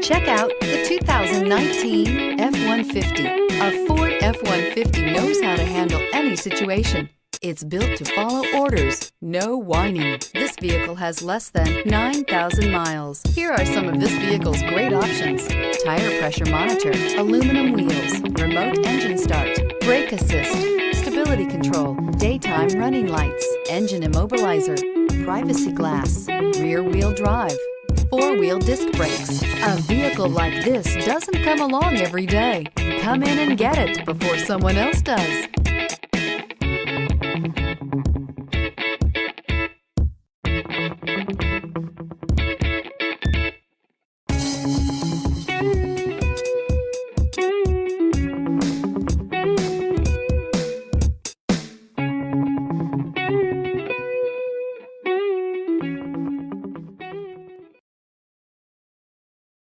Check out the 2019 F-150. A Ford F-150 knows how to handle any situation. It's built to follow orders, no whining. This vehicle has less than 9,000 miles. Here are some of this vehicle's great options: tire pressure monitor, aluminum wheels, remote engine start, brake assist, stability control, daytime running lights, engine immobilizer, privacy glass, rear wheel drive, four-wheel disc brakes. A vehicle like this doesn't come along every day. Come in and get it before someone else does.